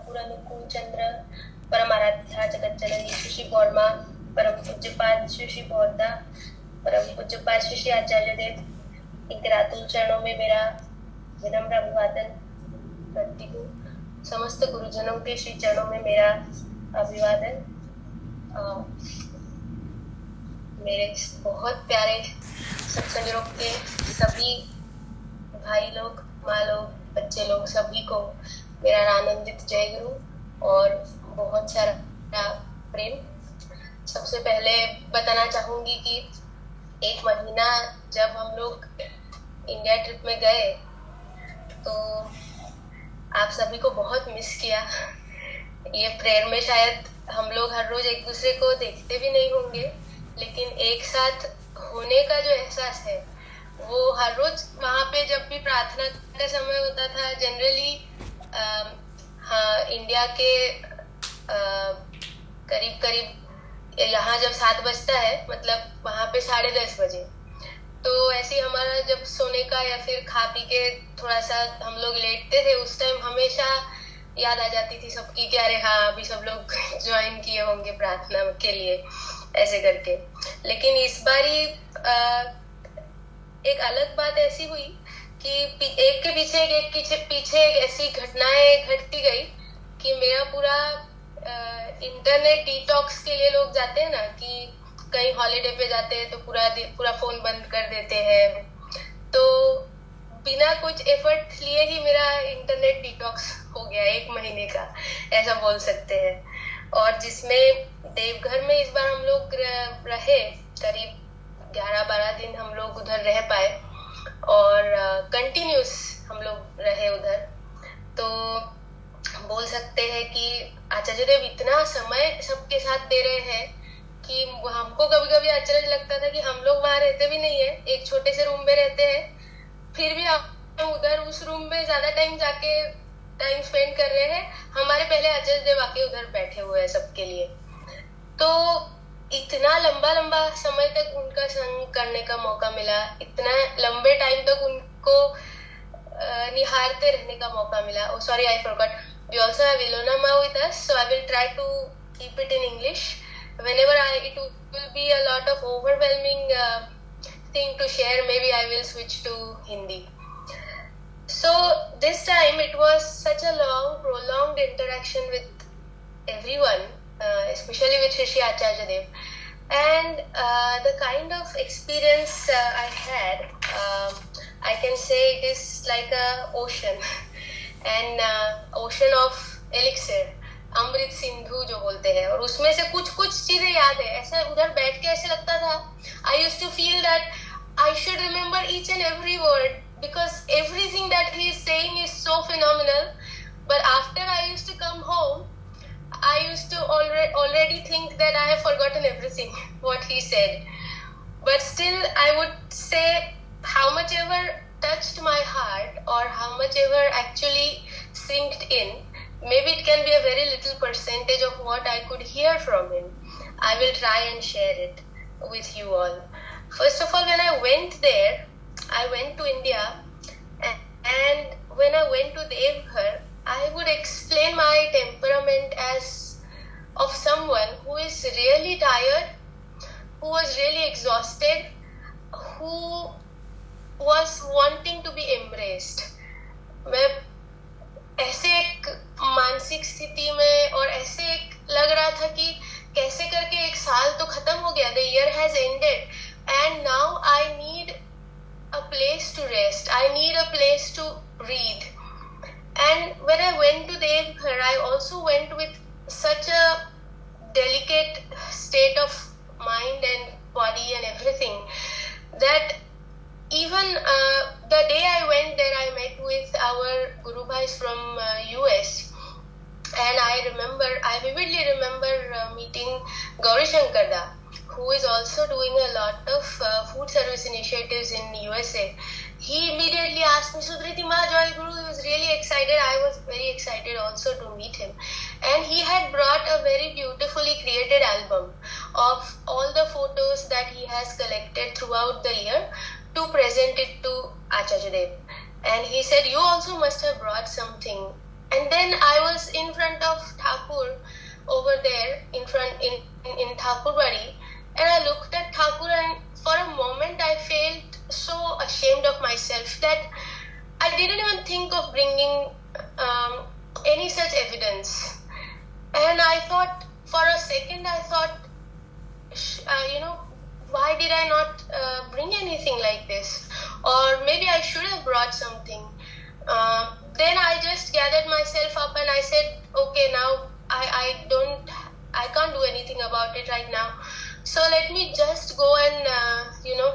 ठाकुर अनुकूल चंद्र परमाराध्या जगत जननी श्री पौर्मा परम पूज्यपाद श्री बौद्धा परम पूज्यपाद श्री आचार्य देव इनके रातुल चरणों में मेरा विनम्र अभिवादन करती हूँ। समस्त गुरुजनों के श्री चरणों में मेरा अभिवादन। मेरे बहुत प्यारे सत्संग ग्रुप के सभी भाई लोग, माँ लोग, बच्चे लोग, सभी को मेरा आनंदित जय गुरु और बहुत सारा प्रेम। सबसे पहले बताना चाहूंगी कि एक महीना जब हम लोग इंडिया ट्रिप में गए तो आप सभी को बहुत मिस किया। ये प्रेयर में शायद हम लोग हर रोज एक दूसरे को देखते भी नहीं होंगे, लेकिन एक साथ होने का जो एहसास है वो हर रोज वहाँ पे जब भी प्रार्थना का समय होता था, जनरली हाँ इंडिया के करीब करीब यहाँ जब 7 बजता है, मतलब वहाँ पे 10:30 बजे, तो ऐसे ही हमारा जब सोने का या फिर खा पी के थोड़ा सा हम लोग लेटते थे, उस टाइम हमेशा याद आ जाती थी सबकी कि अरे हाँ अभी सब लोग ज्वाइन किए होंगे प्रार्थना के लिए, ऐसे करके। लेकिन इस बारी एक अलग बात ऐसी हुई कि एक के पीछे एक ऐसी घटनाएं घटती गई कि मेरा पूरा इंटरनेट डिटॉक्स के लिए लोग जाते हैं ना, कि कहीं हॉलीडे पे जाते हैं तो पूरा फोन बंद कर देते हैं, तो बिना कुछ एफर्ट लिए ही मेरा इंटरनेट डिटॉक्स हो गया 1 महीने का, ऐसा बोल सकते हैं। और जिसमें देवघर में इस बार हम लोग रहे, करीब 11-12 दिन हम लोग उधर रह पाए और कंटिन्यूस हम लोग रहे उधर। तो बोल सकते हैं कि आचार्य देव इतना समय सबके साथ दे रहे हैं कि हमको कभी कभी आश्चर्य लगता था कि हम लोग वहां रहते भी नहीं है, एक छोटे से रूम में रहते हैं, फिर भी हम उधर उस रूम में ज्यादा टाइम जाके टाइम स्पेंड कर रहे हैं। हमारे पहले आचार्य देव आके उधर बैठे हुए हैं सबके लिए। तो इतना लंबा समय तक उनका संग करने का मौका मिला, इतना लंबे टाइम तक उनको निहारते रहने का मौका मिला। Oh sorry, I forgot. We also have Ilona Ma with us, so I will try to keep it in English. Whenever it will be a lot of overwhelming thing to share, maybe I will switch to Hindi. So this time it was such a long, prolonged interaction with everyone, especially with Shri Acharya Dev. And the kind of experience I had, I can say it is like a ocean, and ocean of elixir, अमृत सिंधु जो बोलते हैं। और उसमें से कुछ चीजें याद है, ऐसा उधर बैठ के ऐसे लगता था, I used to feel that I should remember each and every word because everything that he is saying is so phenomenal. But after I used to come home, I used to already think that I have forgotten everything what he said. But still I would say how much ever touched my heart or how much ever actually sinked in, maybe it can be a very little percentage of what I could hear from him. I will try and share it with you all. First of all, when I went there, I went to India, and when I went to Devghar, I would explain my temperament as of someone who is really tired, who was really exhausted, who was wanting to be embraced. मैं ऐसे एक मानसिक स्थिति में और ऐसे एक लग रहा था कि कैसे करके 1 साल तो खत्म हो गया, the year has ended, and now I need a place to rest, I need a place to breathe. And when I went to Devghar, I also went with such a delicate state of mind and body and everything that even the day I went there, I met with our Guru Bhais from US, and I vividly remember meeting Gauri Shankar Da, who is also doing a lot of food service initiatives in USA. He immediately asked me, Sudhriti Ma, Joy Guru. He was really excited. I was very excited also to meet him. And he had brought a very beautifully created album of all the photos that he has collected throughout the year to present it to Acharya Dev. And he said, you also must have brought something. And then I was in front over there in front in Thakurbari, and I looked at Thakur, and for a moment I felt so ashamed of myself that I didn't even think of bringing any such evidence. And I thought, for a second, I thought, why did I not bring anything like this? Or maybe I should have brought something. Then I just gathered myself up and I said, okay, now I can't do anything about it right now. So let me just go and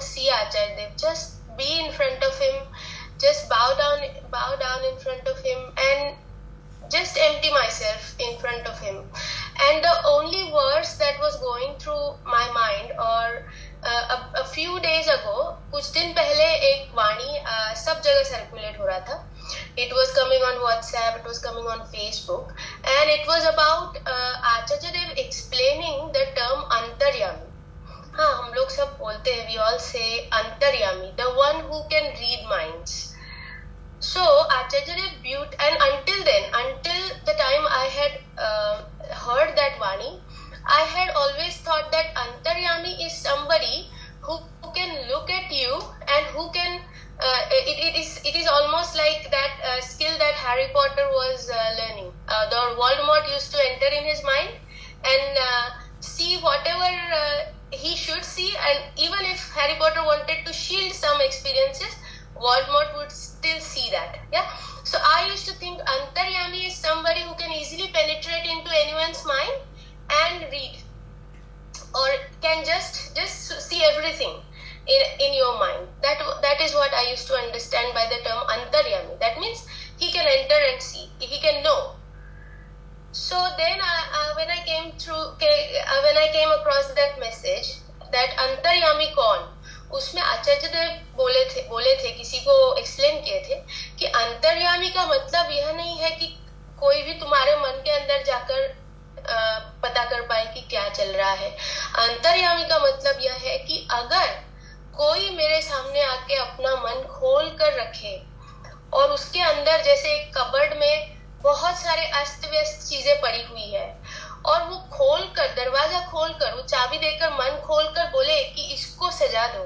see Acharya Dev. Just be in front of him. Just bow down in front of him and just empty myself in front of him. And the only words that was going through my mind, or a few days ago, कुछ दिन पहले एक वाणी सब जगह circulate हो रहा था. It was coming on WhatsApp, it was coming on Facebook, and it was about Acharya Dev explaining the term Antaryami. हाँ, हम लोग सब बोलते हैं, we all say Antaryami, the one who can read minds. So Acharya Dev and until the time I had heard that Vani, I had always thought that Antaryami is somebody who can look at you and who can. It is almost like that skill that Harry Potter was learning. The Voldemort used to enter in his mind and see whatever he should see, and even if Harry Potter wanted to shield some experiences, Voldemort would still see that. Yeah. So I used to think Antaryami is somebody who can easily penetrate into anyone's mind and read, or can just see everything in your mind. That is what I used to understand by the term Antaryami. That means he can enter and see. He can know. So then when I came across that message, that Antaryami कौन, उसमें आचार्य देव बोले थे किसी को explain किए थे कि अंतर्यामी का मतलब यह नहीं है कि कोई भी तुम्हारे मन के अंदर जाकर पता कर पाए कि क्या चल रहा है. अंतर्यामी का मतलब यह है कि अगर कोई मेरे सामने आके अपना मन खोल कर रखे और उसके अंदर जैसे एक कबर्ड में बहुत सारे अस्त व्यस्त चीजें पड़ी हुई है, और वो खोलकर, दरवाजा खोलकर, वो चाबी देकर मन खोलकर बोले कि इसको सजा दो,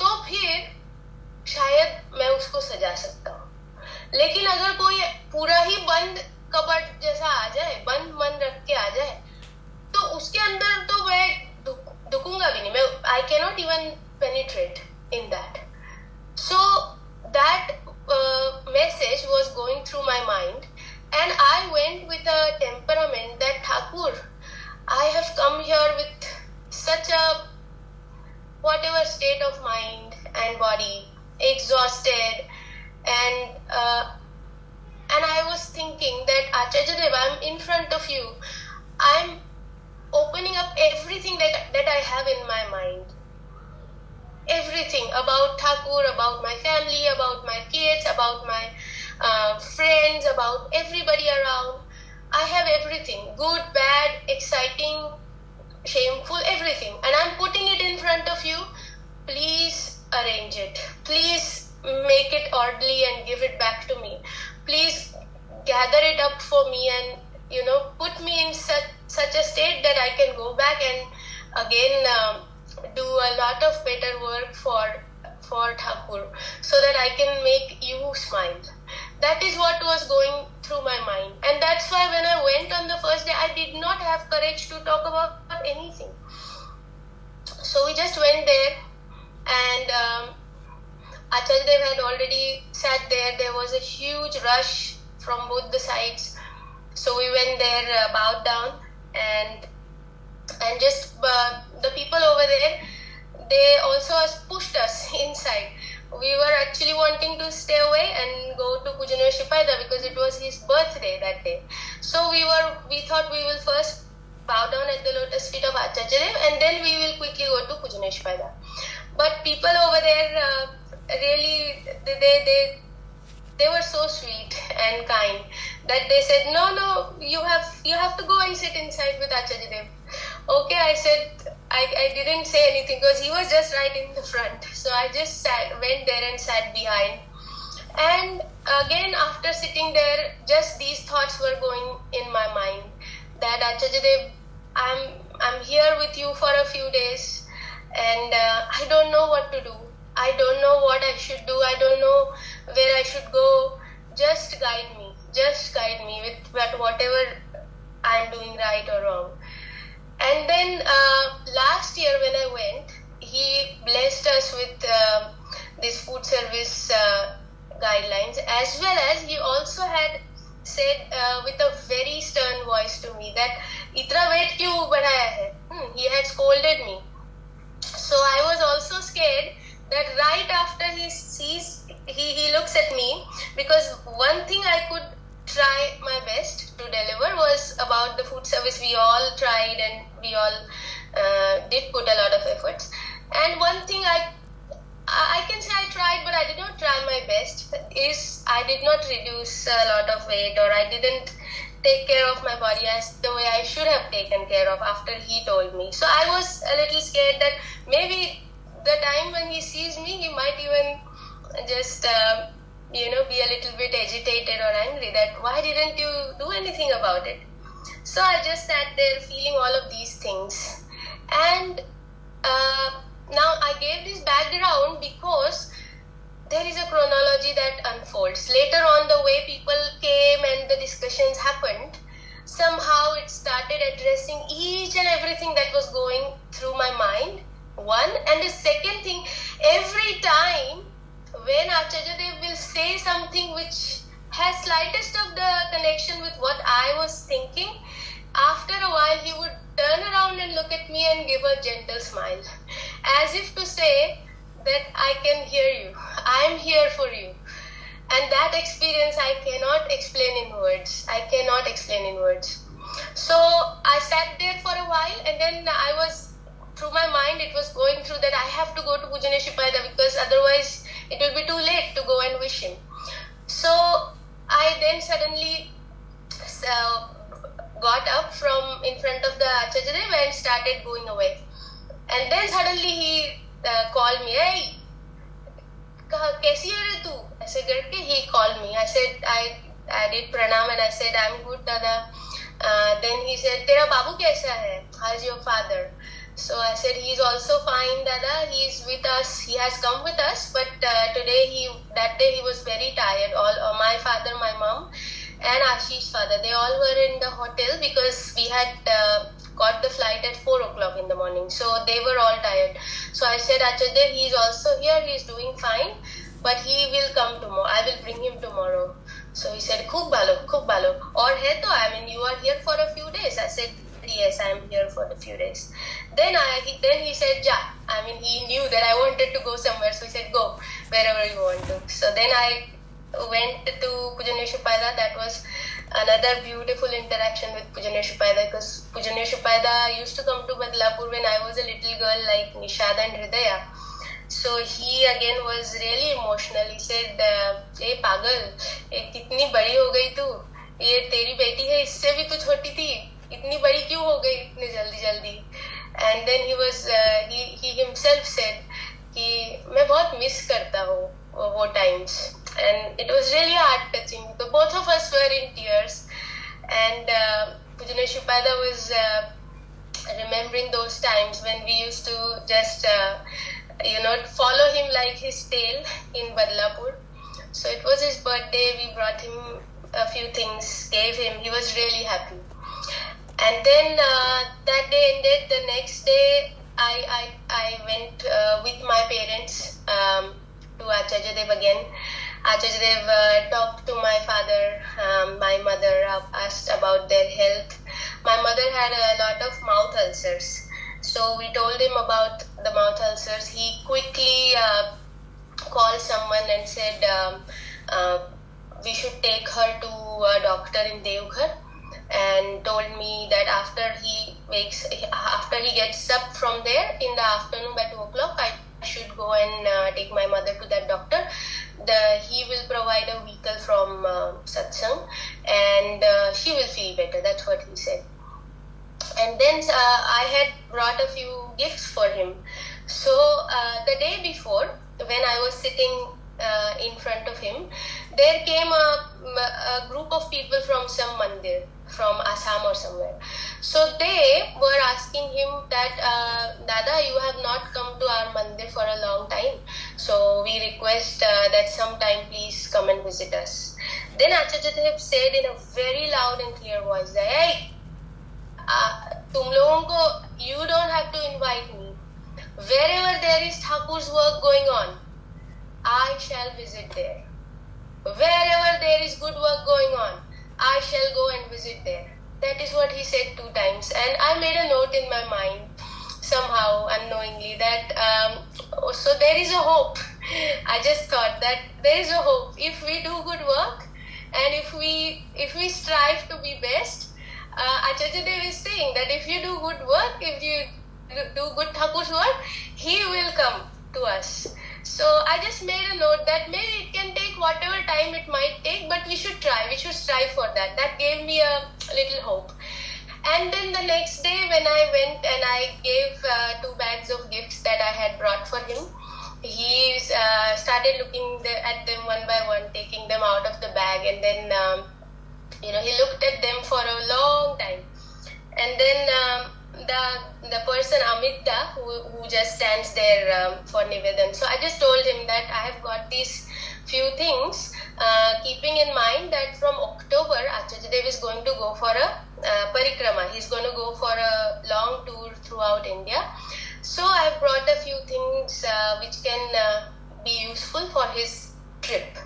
तो फिर शायद मैं उसको सजा सकता हूँ. लेकिन अगर कोई पूरा ही बंद कबर्ड जैसा आ जाए, बंद मन रख के आ जाए, तो उसके अंदर तो मैं ढुकूंगा भी नहीं. मैं I cannot even penetrate in that. So that message was going through my mind, and I went with a temperament that Thakur, I have come here with such a whatever state of mind and body, exhausted, and I was thinking that Acharya Dev, I'm in front of you. I'm opening up everything that I have in my mind. Everything about Thakur, about my family, about my kids, about my friends, about everybody around. I have everything, good, bad, exciting, shameful, everything. And I'm putting it in front of you. Please arrange it. Please make it orderly and give it back to me. Please gather it up for me and, put me in such a state that I can go back and again do a lot of better work for Thakur, so that I can make you smile. That is what was going through my mind. And that's why when I went on the first day, I did not have courage to talk about anything. So we just went there, and Acharya Dev had already sat there. There was a huge rush from both the sides. So we went there, bowed down, and just the people over there, they also pushed us inside. We were actually wanting to stay away and go to Pujanir Shipaida because it was his birthday that day. So we thought we will first bow down at the lotus feet of Acharya Dev, and then we will quickly go to Pujanir Shipaida. But people over there really, they were so sweet and kind that they said, no, you have to go and sit inside with Acharya Dev. Okay, I said, I didn't say anything because he was just right in the front. So I just went there and sat behind. And again, after sitting there, just these thoughts were going in my mind. that Acharya Dev, I'm here with you for a few days, and I don't know what to do. I don't know what I should do. I don't know where I should go. Just guide me. Just guide me with whatever I'm doing right or wrong. And then last year when I went, he blessed us with this food service guidelines, as well as he also had said with a very stern voice to me that "Itra weight kyun badhaya hai?" He had scolded me. So I was also scared that right after he sees, he looks at me, because one thing I could try my best to deliver was about the food service. We all tried and we all did put a lot of efforts. And one thing I can say I tried, but I did not try my best, is I did not reduce a lot of weight, or I didn't take care of my body as the way I should have taken care of after he told me. So I was a little scared that maybe the time when he sees me, he might even just be a little bit agitated or angry that why didn't you do anything about it. So I just sat there feeling all of these things. And now I gave this background because there is a chronology that unfolds. Later on, the way people came and the discussions happened, somehow it started addressing each and everything that was going through my mind. One. And the second thing, every time when Acharya Dev will say something which has slightest of the connection with what I was thinking, after a while he would turn around and look at me and give a gentle smile, as if to say that I can hear you, I am here for you. And that experience I cannot explain in words. I cannot explain in words. So I sat there for a while, and then I was, through my mind, it was going through that I have to go to Pujaniya Shipayada, because otherwise it will be too late to go and wish him. So I then suddenly got up from in front of the Acharya Dev and started going away. And then suddenly he called me, "Hey, kaisi hai tu?" I said, he called me. I said, I did pranam and I said, "I'm good, Dada." Then he said, "Tera babu kaisa hai? How's your father?" So I said, "He's also fine, Dada. He's with us. He has come with us, but that day he was very tired. All my father, my mom, and Ashish's father, they all were in the hotel because we had got the flight at 4 o'clock in the morning. So they were all tired." So I said, "Acharya, he's also here. He's doing fine, but he will come tomorrow. I will bring him tomorrow." So he said, "Khub balo. Aur hai to, I mean, you are here for a few days." I said, "Yes, I am here for a few days." Then he said, "Ja." I mean, he knew that I wanted to go somewhere, so he said, "Go wherever you want to." So then I went to Pujaniya Shipayada. That was another beautiful interaction with Pujaniya Shipayada, because Pujaniya Shipayada used to come to Badlapur when I was a little girl like Nishad and Hridaya. So he again was really emotional. He said, "Hey pagal, kitni badi ho gayi tu? ये तेरी बेटी है, इससे भी तू छोटी थी, इतनी बड़ी क्यों हो गई इतनी जल्दी?" And then he himself said कि मैं बहुत मिस करता हूँ वो times. And it was really heart touching. So both of us were in tears, and Pujaniya Shipayada was remembering those times when we used to just follow him like his tail in Badlapur. So it was his birthday. We brought him a few things, gave him. He was really happy. And then that day ended. The next day, I went with my parents to Acharya Dev again. Acharya Dev talked to my father, my mother, asked about their health. My mother had a lot of mouth ulcers. So we told him about the mouth ulcers. He quickly called someone and said we should take her to a doctor in Devghar, and told me that after he gets up from there in the afternoon by 2 o'clock, I should go and take my mother to that doctor. He will provide a vehicle from Satsang, and she will feel better. That's what he said. And then I had brought a few gifts for him. So the day before, when I was sitting in front of him, there came a group of people from some mandir, from Assam or somewhere. So they were asking him that, Dada, you have not come to our mandir for a long time. So we request that sometime please come and visit us. Then Acharya Dev said in a very loud and clear voice that, hey, तुम लोगों को, you don't have to invite me. Wherever there is Thakur's work going on, I shall visit there. Wherever there is good work going on, I shall go and visit there. That is what he said 2 times. And I made a note in my mind, somehow unknowingly, that so there is a hope. I just thought that there is a hope. If we do good work and if we strive to be best, Acharya Dev is saying that if you do good work, if you do good Thakur's work, he will come to us. So I just made a note that maybe it can take whatever time it might take, but we should try, we should strive for that. That gave me a little hope. And then the next day when I went and I gave 2 bags of gifts that I had brought for him, he started looking at them one by one, taking them out of the bag, and then he looked at them for a long time. And then the person Amita who just stands there for Nivedan. So I just told him that I have got these few things, keeping in mind that from October Acharya Dev is going to go for a parikrama. He's going to go for a long tour throughout India. So I brought a few things which can be useful for his trip.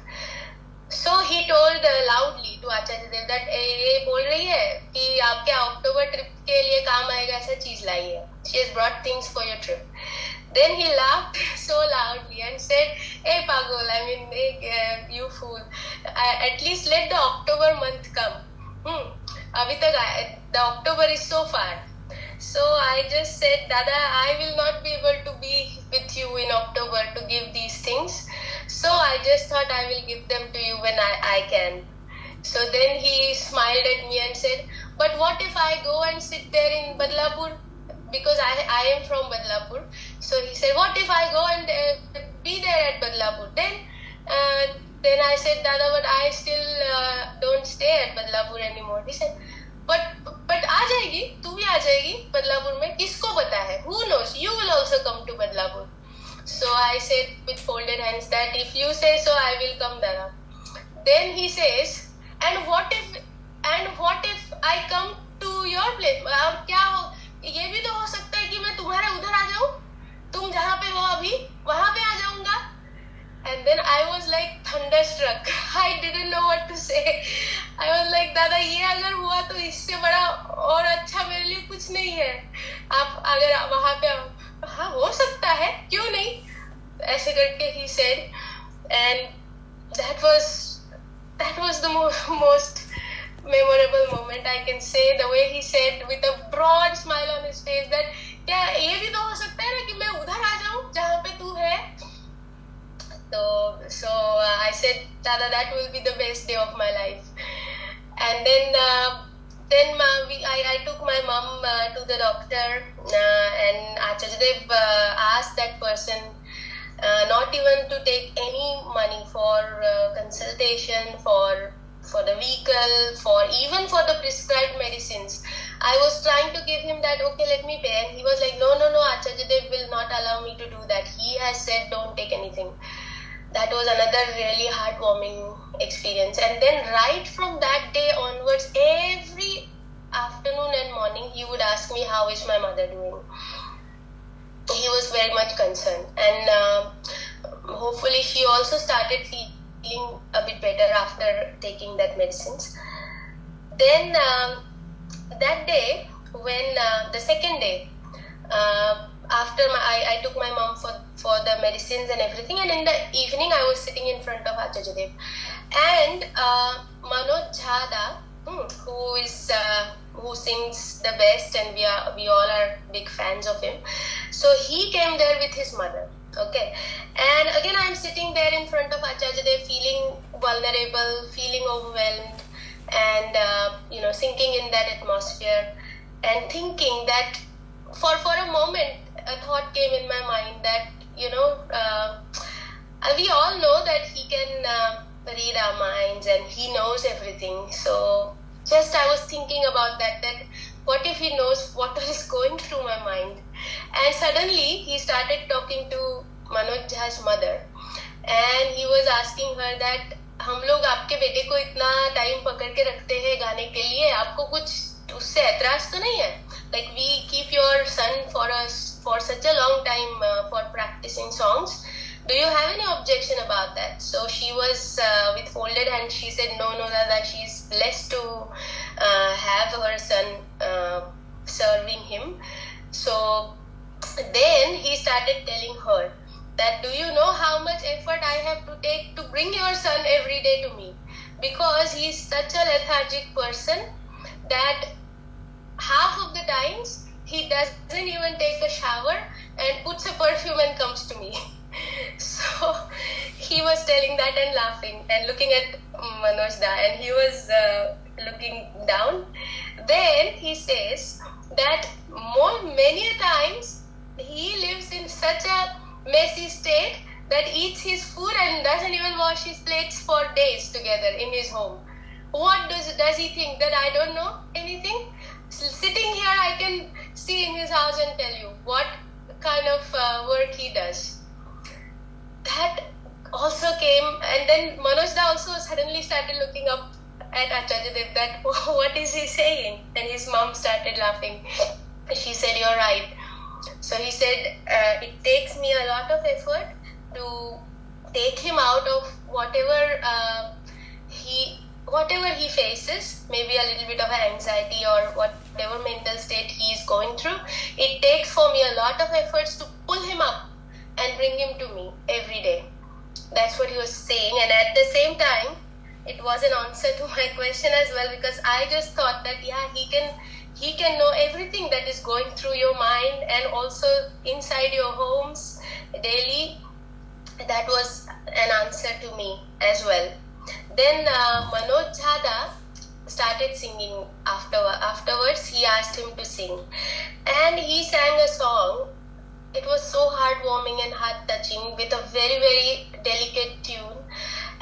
So he told loudly to Acharya Dev that ये बोल रही है कि आपके October trip के लिए काम आएगा ऐसा चीज लाई है. She has brought things for your trip. Then he laughed so loudly and said, "Hey Pagol, I mean, you fool. At least let the October month come. अभी तक the October is so far." So I just said, "Dada, I will not be able to be with you in October to give these things. So I just thought I will give them to you when I can." So then he smiled at me and said, "But what if I go and sit there in Badlapur?" Because I am from Badlapur. So he said, "What if I go and be there at Badlapur?" Then I said, "Dada, but I still don't stay at Badlapur anymore." He said, but आ जाएगी, तू भी आ जाएगी बदलापुर में, किसको पता है? Who knows? You will also come to Badlapur. So I said with folded hands that if you say so, I will come, Dada. Then he says, and what if I come to your place? अब क्या हो? ये भी तो हो सकता है कि मैं तुम्हारे उधर आ जाऊं, तुम जहाँ पे हो अभी वहाँ पे आ जाऊंगा. And then I was like thunderstruck. I didn't know what to say. I was like, दादा ये अगर हुआ तो इससे बड़ा और अच्छा मेरे लिए कुछ नहीं है. आप अगर वहाँ पे हाँ हो सकता है, क्यों नहीं? ऐसे करके he said, and that was the most memorable moment I can say. The way he said with a broad smile on his face that क्या ये भी तो हो सकता है ना कि मैं उधर आ जाऊँ जहाँ पे तू है. So I said, Dada, that will be the best day of my life. And then I took my mom to the doctor, and Acharya Dev asked that person not even to take any money for consultation, for the vehicle, even for the prescribed medicines. I was trying to give him that, okay, let me pay. And he was like, no, Acharya Dev will not allow me to do that. He has said don't take anything. That was another really heartwarming experience. And then right from that day onwards, every afternoon and morning, he would ask me, how is my mother doing? He was very much concerned. And hopefully she also started feeling a bit better after taking that medicines. Then that day, when the second day, after I took my mom for the medicines and everything, and in the evening I was sitting in front of Acharya Dev, and Manoj Jhada, who sings the best, and we all are big fans of him. So he came there with his mother. Okay, and again I'm sitting there in front of Acharya Dev, feeling vulnerable, feeling overwhelmed, and sinking in that atmosphere, and thinking that for a moment a thought came in my mind that we all know that he can read our minds and he knows everything. So just I was thinking about that what if he knows what is going through my mind? And suddenly he started talking to Manoj Jha's mother, and he was asking her that हम लोग आपके बेटे को इतना time पकड़ के रखते हैं गाने के लिए, आपको कुछ उससे ऐतराज तो नहीं है? Like we keep your son for such a long time for practicing songs. Do you have any objection about that? So she was with folded hands. She said, no, Dada, she's blessed to have her son serving him. So then he started telling her that, do you know how much effort I have to take to bring your son every day to me? Because he's such a lethargic person that half of the times he doesn't even take a shower and puts a perfume and comes to me. So he was telling that and laughing and looking at Manoj Da, and he was looking down. Then he says that many times he lives in such a messy state that eats his food and doesn't even wash his plates for days together in his home. What does he think, that I don't know anything? Sitting here, I can see in his house and tell you what kind of work he does. That also came, and then Manoj Da also suddenly started looking up at Acharya Dev that what is he saying? And his mom started laughing. She said, you're right. So he said, it takes me a lot of effort to take him out of whatever he faces, maybe a little bit of anxiety or whatever mental state he is going through. It takes for me a lot of efforts to pull him up and bring him to me every day. That's what he was saying. And at the same time, it was an answer to my question as well, because I just thought that, yeah, he can know everything that is going through your mind and also inside your homes daily. That was an answer to me as well. Then Manoj Jha started singing afterwards. He asked him to sing, and he sang a song. It was so heartwarming and heart-touching with a very, very delicate tune,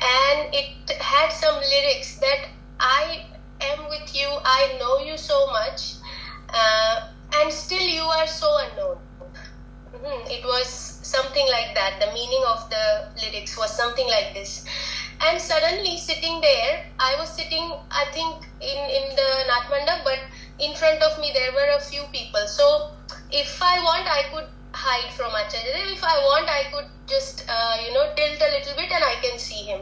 and it had some lyrics that I am with you, I know you so much, and still you are so unknown. It was something like that. The meaning of the lyrics was something like this. And suddenly sitting there, I was sitting, I think, in the Natmandap, but in front of me there were a few people. So if I want, I could hide from Acharya Dev. If I want, I could just, tilt a little bit and I can see him.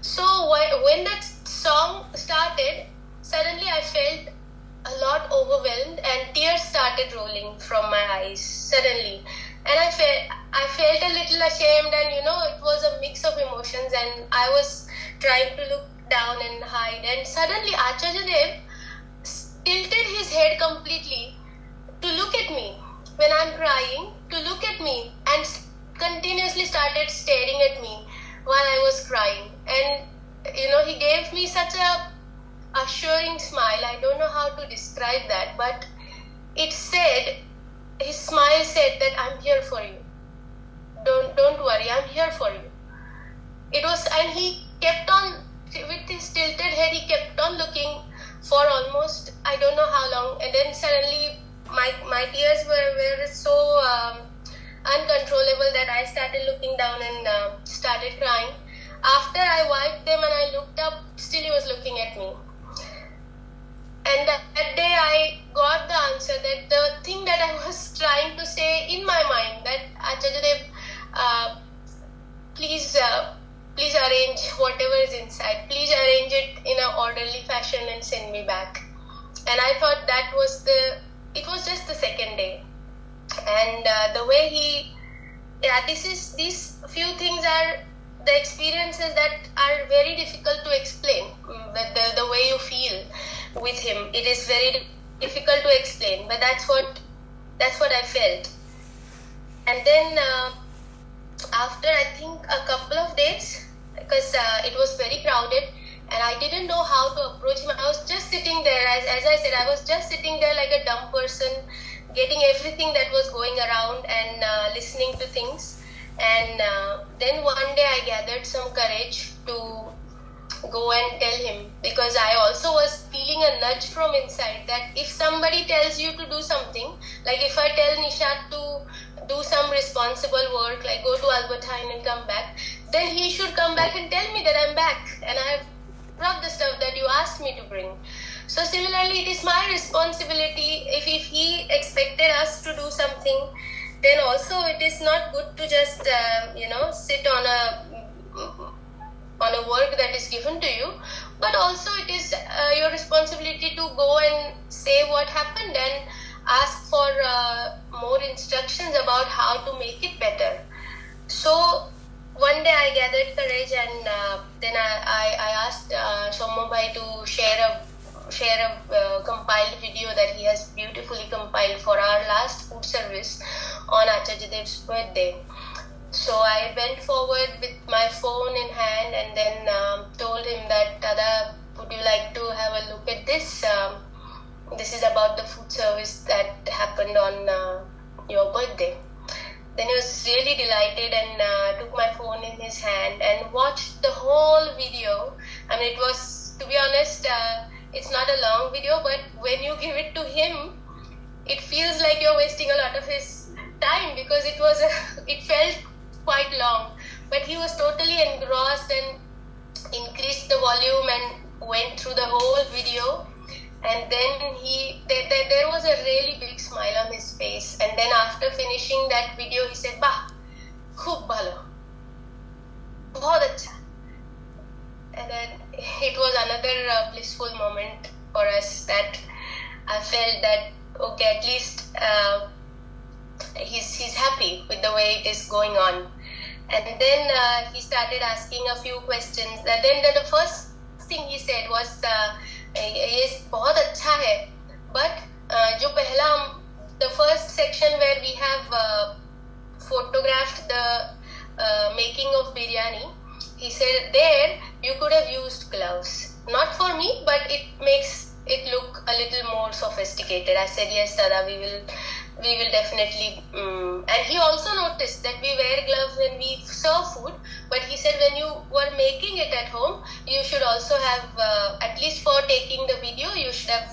So when that song started, suddenly I felt a lot overwhelmed and tears started rolling from my eyes suddenly. And I felt a little ashamed, and it was a mix of emotions, and I was trying to look down and hide. And suddenly Acharya Dev tilted his head completely to look at me when I'm crying, to look at me, and continuously started staring at me while I was crying. And he gave me such a assuring smile. I don't know how to describe that, but his smile said that I'm here for you. Don't worry, I'm here for you. And he kept on, with his tilted head, he kept on looking for almost, I don't know how long, and then suddenly my tears were so uncontrollable that I started looking down and started crying. After I wiped them and I looked up, still he was looking at me. And that day I got the answer, that the thing that I was trying to say in my mind, that Acharya Dev, please arrange whatever is inside. Please arrange it in an orderly fashion and send me back. And I thought it was just the second day. And the way these few things are the experiences that are very difficult to explain. The way you feel with him, it is very difficult to explain, but that's what I felt. And then after, I think, a couple of days, because it was very crowded and I didn't know how to approach him, I was just sitting there, as I said, I was just sitting there like a dumb person, getting everything that was going around and listening to things. And then one day I gathered some courage to go and tell him, because I also was feeling a nudge from inside that if somebody tells you to do something, like if I tell Nishat to do some responsible work, like go to Albertine and come back, then he should come back and tell me that I'm back and I have brought the stuff that you asked me to bring. So similarly, it is my responsibility. If he expected us to do something, then also it is not good to just sit on a work that is given to you, but also it is your responsibility to go and say what happened and ask for more instructions about how to make it better. So one day I gathered courage, and then I asked Somo Bhai to share a compiled video that he has beautifully compiled for our last food service on Acharya Dev's birthday. So I went forward with my phone in hand and then told him that, Dada, would you like to have a look at this? This is about the food service that happened on your birthday. Then he was really delighted and took my phone in his hand and watched the whole video. I mean, it was, to be honest, it's not a long video, but when you give it to him, it feels like you're wasting a lot of his time, because it felt quite long. But he was totally engrossed and increased the volume and went through the whole video. And then there was a really big smile on his face. And then after finishing that video, he said, "Bah, khub bhalo, bahut acha." And then it was another blissful moment for us, that I felt that, okay, at least he's happy with the way it is going on. And then he started asking a few questions. Then the first thing he said was, "Yes, bahut acha hai." But the first section where we have photographed the making of biryani, he said there you could have used gloves. Not for me, but it makes it look a little more sophisticated. I said, "Yes, Dada, we will definitely." And he also noticed that we wear gloves when we serve food, but he said when you were making it at home, you should also have, at least for taking the video, you should have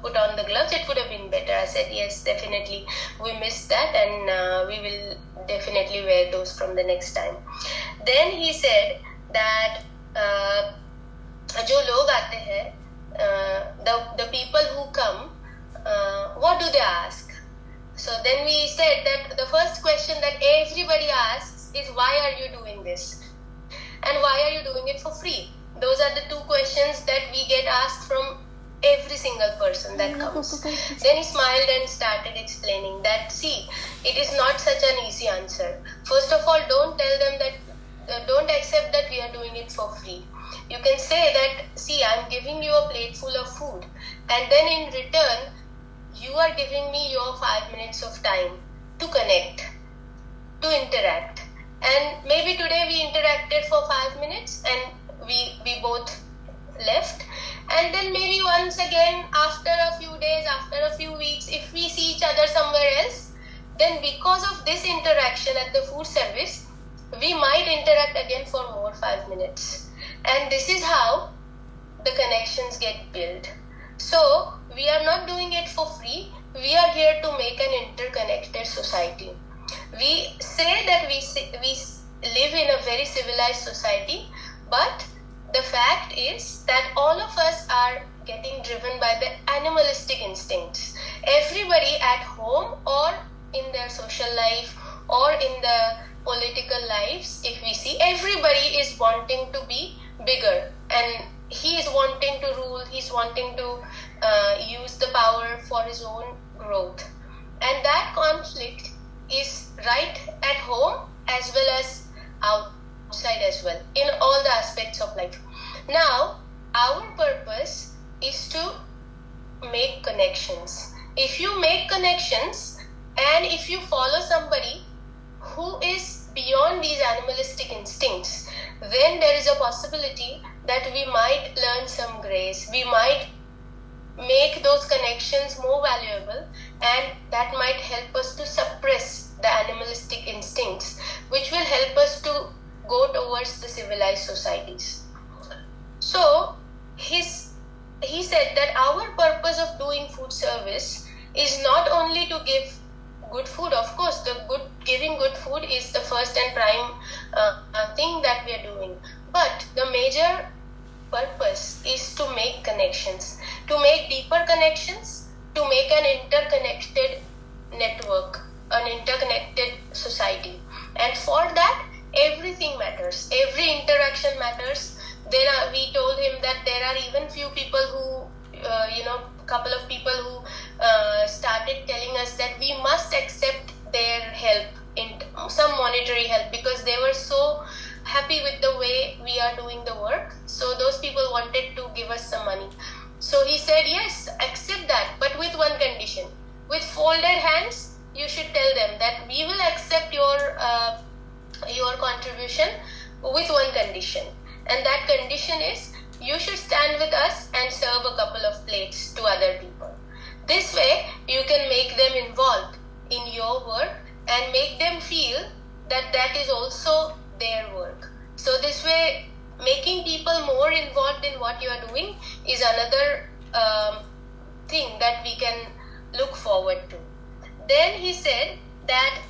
put on the gloves. It would have been better. I said, "Yes, definitely. We missed that, and we will definitely wear those from the next time." Then he said that जो लोग आते हैं, the people who come, what do they ask? So then we said that the first question that everybody asks is, why are you doing this? And why are you doing it for free? Those are the two questions that we get asked from every single person that comes. Then he smiled and started explaining that, see, it is not such an easy answer. First of all, don't tell them that, don't accept that we are doing it for free. You can say that, see, I'm giving you a plate full of food, and then in return, you are giving me your 5 minutes of time to connect, to interact. And maybe today we interacted for 5 minutes and we both left. And then maybe once again, after a few days, after a few weeks, if we see each other somewhere else, then because of this interaction at the food service, we might interact again for more 5 minutes. And this is how the connections get built. So we are not doing it for free. We are here to make an interconnected society. We say that we live in a very civilized society, but the fact is that all of us are getting driven by the animalistic instincts. Everybody at home or in their social life or in the political lives, if we see, everybody is wanting to be bigger, and he is wanting to rule, he's wanting to use the power for his own growth. And that conflict is right at home as well as outside as well, in all the aspects of life. Now, our purpose is to make connections. If you make connections and if you follow somebody who is beyond these animalistic instincts, then there is a possibility that we might learn some grace. We might make those connections more valuable, and that might help us to suppress the animalistic instincts, which will help us to go towards the civilized societies. So he said that our purpose of doing food service is not only to give good food. Of course, giving good food is the first and prime thing that we are doing. But the major purpose is to make connections, to make deeper connections, to make an interconnected network, an interconnected society. And for that, everything matters. Every interaction matters. We told him that there are even few people who, couple of people who started telling us that we must accept their help, in some monetary help, because they were so happy with the way we are doing the work. So those people wanted to give us some money. So he said, yes, accept that, but with one condition. With folded hands, you should tell them that we will accept your contribution with one condition. And that condition is, you should stand with us and serve a couple of plates to other people. This way, you can make them involved in your work and make them feel that that is also their work. So this way, making people more involved in what you are doing is another thing that we can look forward to. Then he said that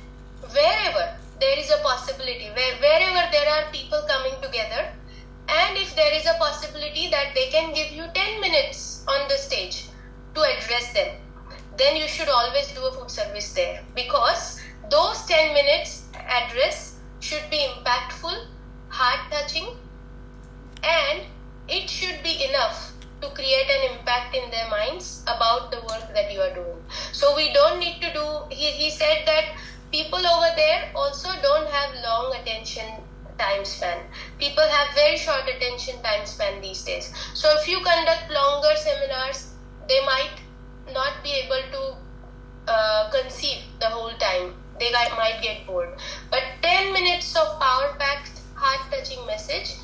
wherever there is a possibility, wherever there are people coming together, and if there is a possibility that they can give you 10 minutes on the stage to address them, then you should always do a food service there, because those 10 minutes address should be impactful, heart-touching, and it should be enough to create an impact in their minds about the work that you are doing. So we don't need to do, he said that people over there also don't have long attention time span. People have very short attention time span these days. So if you conduct longer seminars, they might not be able to conceive the whole time. They might get bored. But 10 minutes of power-packed, heart-touching message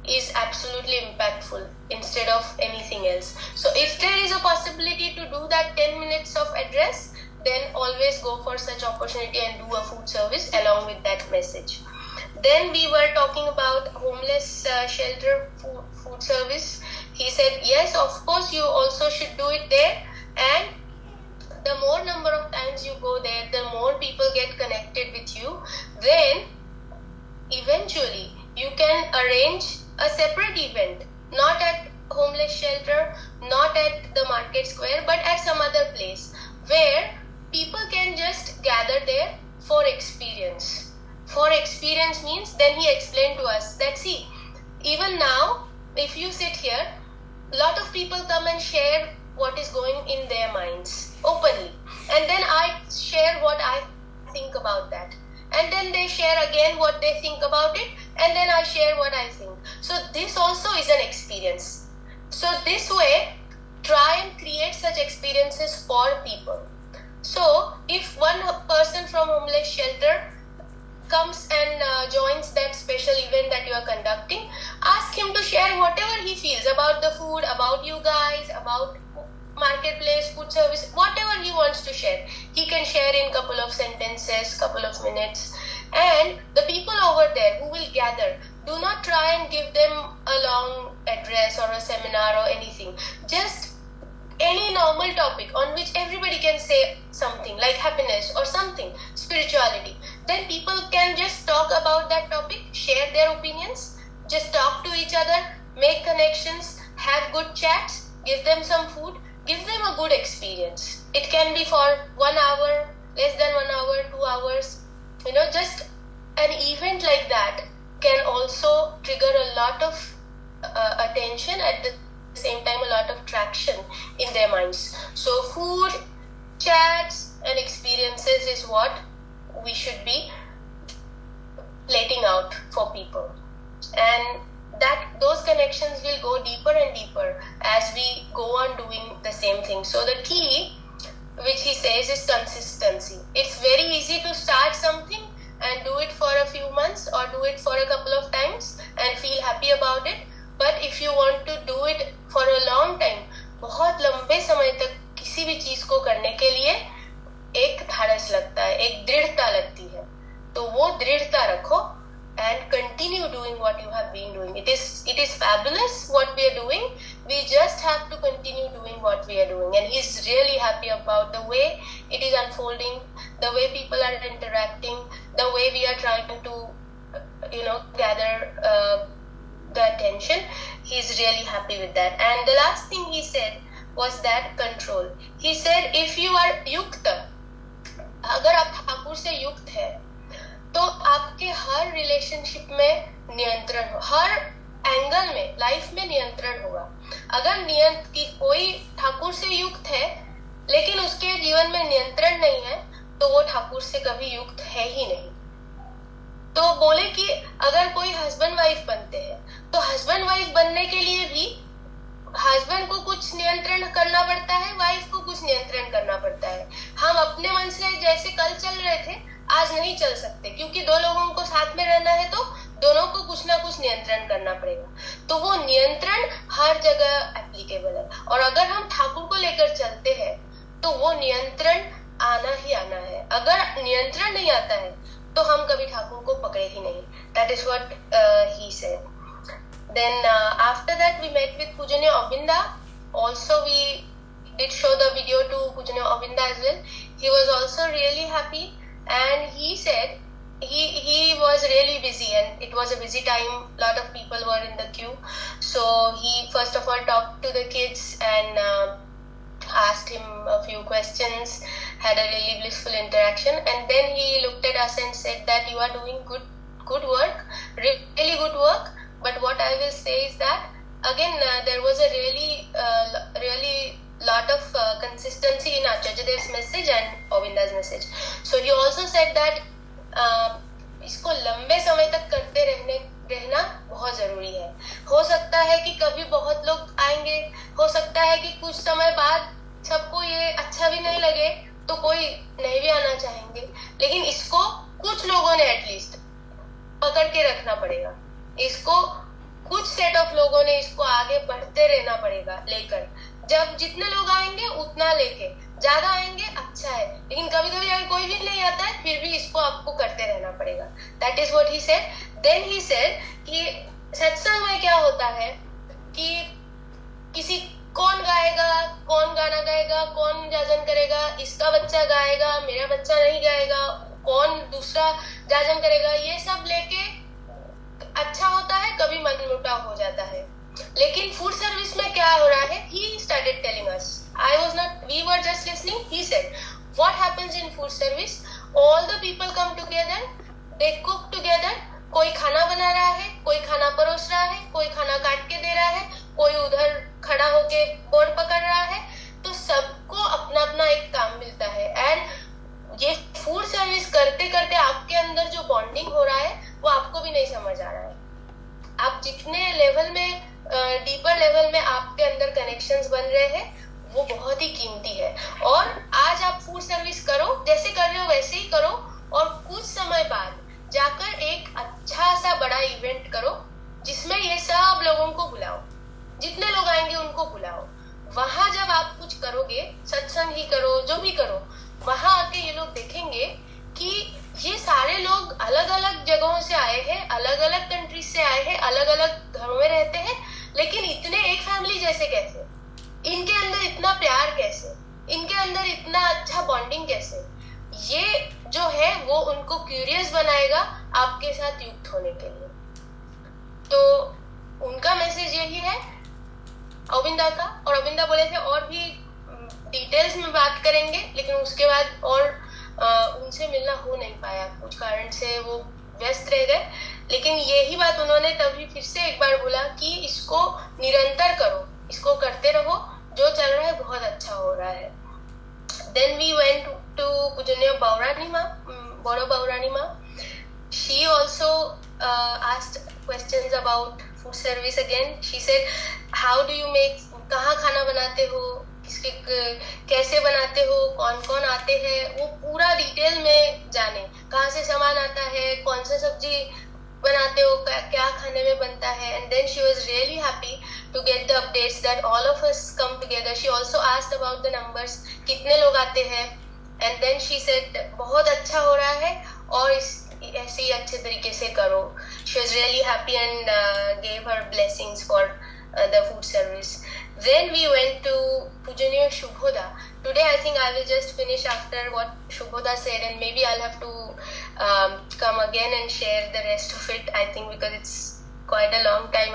is absolutely impactful instead of anything else. So if there is a possibility to do that 10 minutes of address, then always go for such opportunity and do a food service along with that message. Then we were talking about homeless shelter food service. He said, yes, of course, you also should do it there. And the more number of times you go there, the more people get connected with you. Then eventually you can arrange a separate event, not at homeless shelter, not at the market square, but at some other place where people can just gather there for experience. For experience means, then he explained to us that, see, even now, if you sit here, a lot of people come and share what is going in their minds openly. And then I share what I think about that. And then they share again what they think about it. And then I share what I think. So this also is an experience. So this way, try and create such experiences for people. So if one person from homeless shelter comes and joins that special event that you are conducting, ask him to share whatever he feels about the food, about you guys, about marketplace, food service, whatever he wants to share. He can share in couple of sentences, couple of minutes. And the people over there who will gather, do not try and give them a long address or a seminar or anything. Just any normal topic on which everybody can say something, like happiness or something, spirituality. Then people can just talk about that topic, share their opinions, just talk to each other, make connections, have good chats, give them some food, give them a good experience. It can be for 1 hour, less than 1 hour, 2 hours. Just an event like that can also trigger a lot of attention, at the same time a lot of traction in their minds. So food, chats and experiences is what we should be letting out for people. And those connections will go deeper and deeper as we go on doing the same thing. So the key, which he says, is consistency. It's very easy to start something and do it for a few months or do it for a couple of times and feel happy about it. But if you want to do it for a long time, बहुत लंबे समय तक किसी भी चीज को करने के लिए एक धाड़स लगता है, एक दृढ़ता लगती है. तो वो दृढ़ता रखो and continue doing what you have been doing. It is fabulous what we are doing. We just have to continue doing what we are doing. And he's really happy about the way it is unfolding, the way people are interacting, the way we are trying to, gather the attention. He's really happy with that. And the last thing he said was that control. He said, if you are yukta, अगर आप ठाकुर से युक्त है, तो आपके हर relationship में नियंत्रण हो, हर एंगल में लाइफ में नियंत्रण होगा। अगर कोई ठाकुर से युक्त है लेकिन उसके जीवन में नियंत्रण नहीं है, तो वो ठाकुर से कभी युक्त है ही नहीं। तो बोले कि अगर कोई हस्बैंड वाइफ बनते हैं, तो हस्बैंड वाइफ बनने के लिए भी हस्बैंड को कुछ नियंत्रण करना पड़ता है, वाइफ को कुछ नियंत्रण करना पड़ता है। हम अपने मन से जैसे कल चल रहे थे आज नहीं चल सकते, क्योंकि दो लोगों को साथ में रहना है तो दोनों को कुछ ना कुछ नियंत्रण करना पड़ेगा। तो वो नियंत्रण हर जगह एप्लीकेबल है, और अगर हम ठाकुर को लेकर चलते हैं तो वो नियंत्रण आना ही आना है। अगर नियंत्रण नहीं आता है तो हम कभी ठाकुर को पकड़े ही नहीं। That is what he said. Then after that we met with Pujanya Aubinda. Also we did show the video to Pujanya Aubinda as well. He was also really happy, and he said he was really busy and it was a busy time. Lot of people were in the queue. So he first of all talked to the kids and asked him a few questions, had a really blissful interaction, and then he looked at us and said that you are doing good work, really good work. But what I will say is that again there was a really lot of consistency in Acharya Dev's message and Aubinda's message. So he also said that इसको लंबे समय तक करते रहना बहुत जरूरी है। हो सकता है कि कभी बहुत लोग आएंगे, हो सकता है कि कुछ समय बाद सबको ये अच्छा भी नहीं लगे तो कोई नहीं भी आना चाहेंगे, लेकिन इसको कुछ लोगों ने एटलीस्ट पकड़ के रखना पड़ेगा। इसको कुछ सेट ऑफ लोगों ने इसको आगे बढ़ते रहना पड़ेगा लेकर। जब जितने लोग आएंगे उतना लेके, ज्यादा आएंगे अच्छा है, लेकिन कभी कभी अगर कोई भी नहीं आता है फिर भी इसको आपको करते रहना पड़ेगा। That is what he said. Then he said कि सत्संग में क्या होता है कि किसी कौन गाएगा, कौन गाना गाएगा, कौन जाजन करेगा, इसका बच्चा गाएगा, मेरा बच्चा नहीं गाएगा, कौन दूसरा जाजन करेगा, ये सब लेके अच्छा होता है, कभी मनमुटाव हो जाता है। लेकिन फूड सर्विस में क्या हो रहा है? He started telling us. We were just listening. He said, what happens in food service? All the people come together, they cook together. कोई खाना बना रहा है, कोई खाना परोस रहा है, कोई खाना काट के दे रहा है, कोई उधर खड़ा होके बोर्ड पकड़ रहा है। तो सबको अपना अपना एक काम मिलता है। एंड ये फूड सर्विस करते करते आपके अंदर जो बॉन्डिंग हो रहा है वो आपको भी नहीं समझ आ रहा है। आप जितने लेवल में डीपर लेवल में आपके अंदर कनेक्शंस बन रहे हैं वो बहुत ही कीमती है। और आज आप फूड सर्विस करो, जैसे कर रहे हो वैसे ही करो, और कुछ समय बाद जाकर एक अच्छा सा बड़ा इवेंट करो जिसमें ये सब लोगों को बुलाओ, जितने लोग आएंगे उनको बुलाओ। वहां जब आप कुछ करोगे, सत्संग ही करो, जो भी करो, वहां आके ये लोग देखेंगे कि ये सारे लोग अलग अलग जगहों से आए हैं, अलग अलग कंट्रीज से आए हैं, अलग अलग घरों में रहते हैं, लेकिन इतने एक फैमिली जैसे कैसे? इनके अंदर इतना प्यार कैसे? इनके अंदर इतना अच्छा बॉन्डिंग कैसे? ये जो है वो उनको क्यूरियस बनाएगा आपके साथ युक्त होने के लिए। तो उनका मैसेज यही है अरविंदा का। और अरविंदा बोले थे और भी डिटेल्स में बात करेंगे, लेकिन उसके बाद और उनसे मिलना हो नहीं पाया, कुछ कारण से वो व्यस्त रह गए। लेकिन यही बात उन्होंने तभी फिर से एक बार बोला कि इसको निरंतर करो, इसको करते रहो, जो चल रहा है बहुत अच्छा हो रहा है। Then we went to Pujanya Boro Bauranima. She also asked questions about food service again. She said, how do you make, कहाँ खाना बनाते हो, किसके कैसे बनाते हो, कौन कौन आते हैं, वो पूरा डिटेल में जाने। कहाँ से सामान आता है, कौन सा सब्जी बनाते हो, क्या खाने में बनता है। And then she was really happy to get the updates that all of us come together. She also asked about the numbers, कितने लोग आते हैं। And then she said बहुत अच्छा हो रहा है, और ऐसे ही अच्छे तरीके से करो. She was really happy and gave her blessings for the food service. Then we went to Pujaniya Shubhoda. Today I think I will just finish after what Shubhoda said, and maybe I'll have to come again and share the rest of it, I think, because it's quite a long time,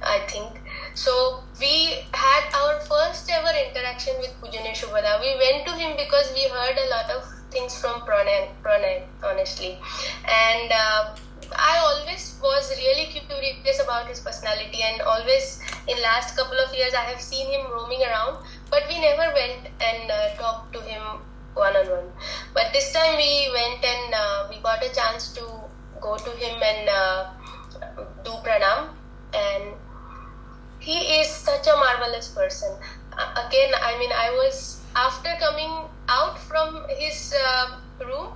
I think. So we had our first ever interaction with Pujaniya Shubhoda. We went to him because we heard a lot of things from Pranay, honestly. And I always was really curious about his personality, and always in last couple of years I have seen him roaming around, but we never went and talked to him one-on-one. But this time we went and we got a chance to go to him and do pranam, and he is such a marvelous person. Again, I mean, I was, after coming out from his room,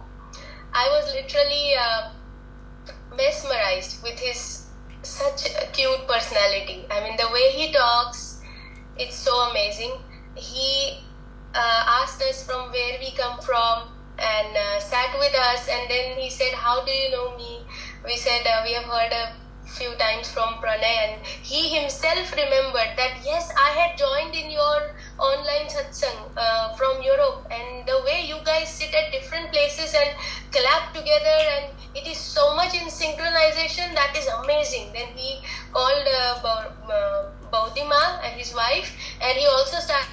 I was literally mesmerized with his such a cute personality. I mean, the way he talks, it's so amazing. He asked us from where we come from and sat with us, and then he said, "How do you know me?" We said, "We have heard a few times from Pranay," and he himself remembered that, "Yes, I had joined in your online satsang from Europe, and the way you guys sit at different places and clap together, and it is so much in synchronization, that is amazing." Then he called Baudima, his wife, and he also started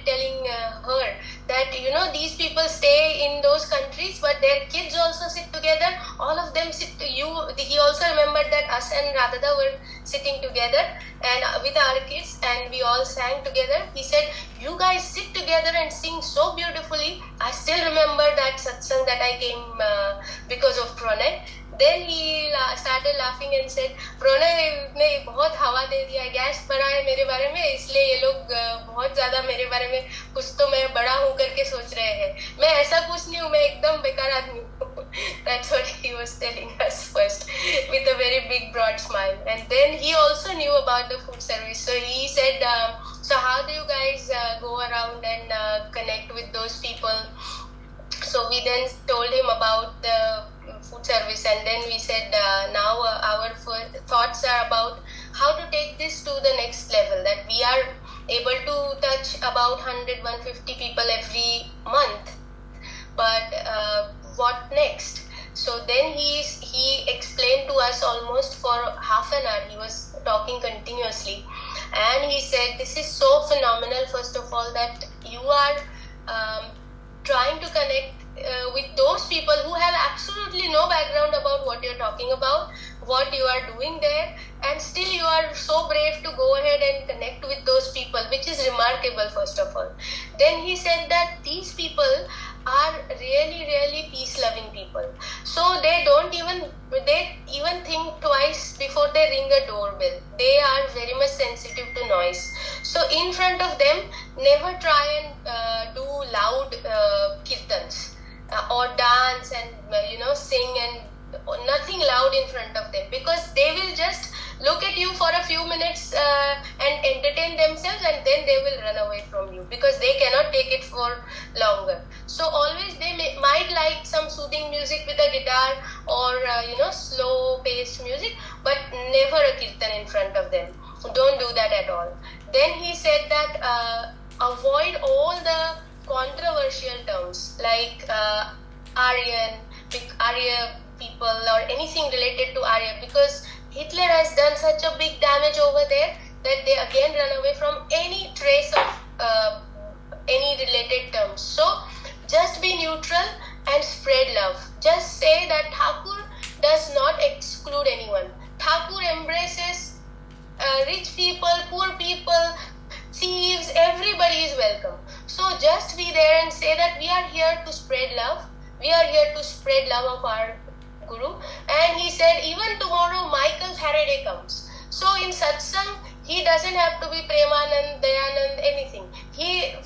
telling her that, you know, these people stay in those countries, but their kids also sit together. All of them sit. He also remembered that us and Radhada were sitting together and with our kids, and we all sang together. He said, "You guys sit together and sing so beautifully. I still remember that satsang that I came because of Pranay." Then he started laughing and said, "Pranay ने बहुत हवा दे दिया है, gas भरा है मेरे बारे में, इसलिए ये लोग बहुत ज्यादा मेरे बारे में कुछ तो मैं बड़ा हूँ करके सोच रहे हैं. मैं ऐसा कुछ नहीं हूँ, मैं एकदम बेकार आदमी हूँ." That's what he was telling us first, with a very big broad smile. And then he also knew about the food service. So he said, "So how do you guys go around and connect with those people?" So we then told him about the food service, and then we said now our thoughts are about how to take this to the next level, that we are able to touch about 100-150 people every month, but what next? So then he explained to us almost for half an hour. He was talking continuously, and he said, "This is so phenomenal, first of all, that you are trying to connect with those people who have absolutely no background about what you're talking about, what you are doing there, and still you are so brave to go ahead and connect with those people, which is remarkable, first of all." Then he said that these people are really, really peace-loving people. So they even think twice before they ring a doorbell. They are very much sensitive to noise. So in front of them, never try and do loud kirtans or dance and sing, and nothing loud in front of them, because they will just look at you for a few minutes and entertain themselves, and then they will run away from you because they cannot take it for longer. So always they might like some soothing music with a guitar or slow paced music, but never a kirtan in front of them. Don't do that at all. Then he said that avoid all the controversial terms like Aryan people or anything related to Arya, because Hitler has done such a big damage over there that they again run away from any trace of any related terms. So just be neutral and spread love. Just say that Thakur does not exclude anyone. Thakur embraces rich people, poor people, thieves, everybody is welcome. So just be there and say that we are here to spread love. We are here to spread love of our Guru. And he said, even tomorrow Michael Faraday comes. So in satsang, he doesn't have to be Premanand, Dayanand, anything.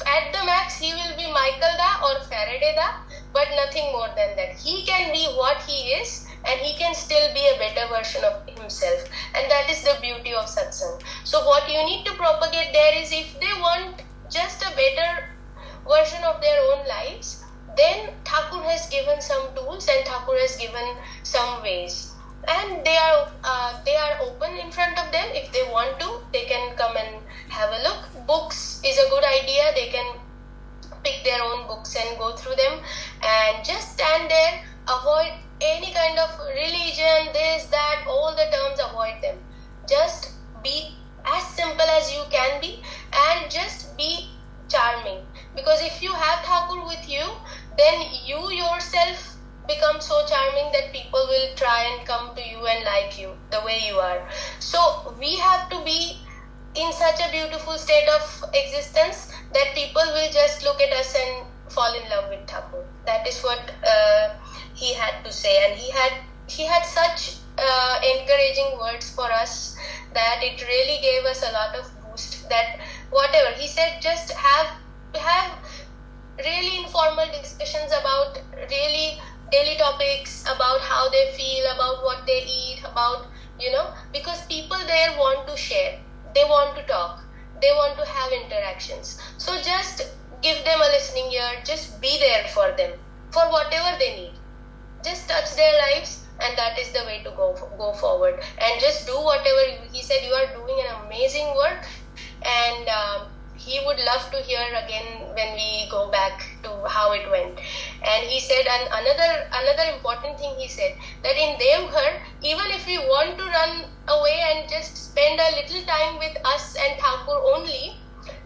At the max, he will be Michael Da or Faraday Da, but nothing more than that. He can be what he is, and he can still be a better version of himself. And that is the beauty of satsang. So what you need to propagate there is, if they want just a better version of their own lives, then Thakur has given some tools and Thakur has given some ways, and they are open in front of them. If they want to, they can come and have a look. Books is a good idea. They can pick their own books and go through them, and just stand there. Avoid any kind of religion, this, that, all the terms, avoid them. Just be as simple as you can be, and just be charming. Because if you have Thakur with you, then you yourself become so charming that people will try and come to you and like you the way you are. So we have to be in such a beautiful state of existence that people will just look at us and fall in love with Thakur. That is what he had to say, and he had such encouraging words for us that it really gave us a lot of boost. That whatever he said, just have really informal discussions about really daily topics, about how they feel, about what they eat, about, because people there want to share, they want to talk, they want to have interactions. So just give them a listening ear, just be there for them, for whatever they need. Just touch their lives, and that is the way to go forward. And just do whatever he said. You are doing an amazing work, and he would love to hear again when we go back to how it went. And he said, and another important thing he said, that in Devghar, even if we want to run away and just spend a little time with us and Thakur only,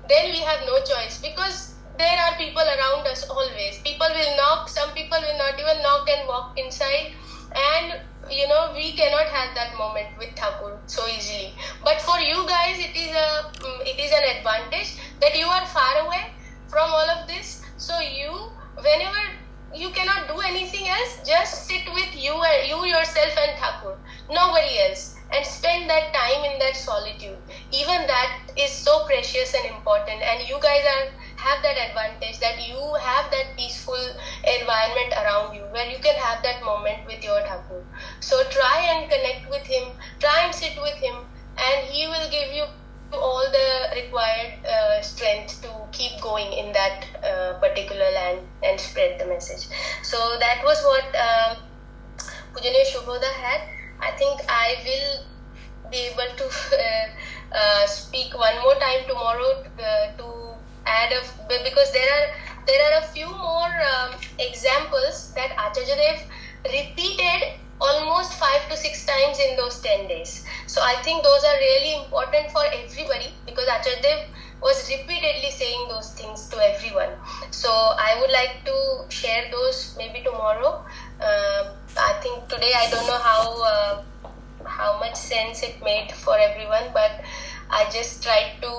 then we have no choice, because there are people around us always. People will knock, some people will not even knock and walk inside, and we cannot have that moment with Thakur so easily. But for you guys, it is an advantage that you are far away from all of this. So whenever you cannot do anything else, just sit with you yourself and Thakur, nobody else, and spend that time in that solitude. Even that is so precious and important, and you guys have that advantage that you have that peaceful environment around you where you can have that moment with your Thakur. So try and connect with him, try and sit with him, and he will give you all the required strength to keep going in that particular land and spread the message. So that was what Pujaniya Shubhoda had. I think I will be able to speak one more time tomorrow to add because there are a few more examples that Acharya Dev repeated almost 5 to 6 times in those 10 days. So I think those are really important for everybody, because Acharya Dev was repeatedly saying those things to everyone. So I would like to share those maybe tomorrow. I think today I don't know how much sense it made for everyone, but I just tried to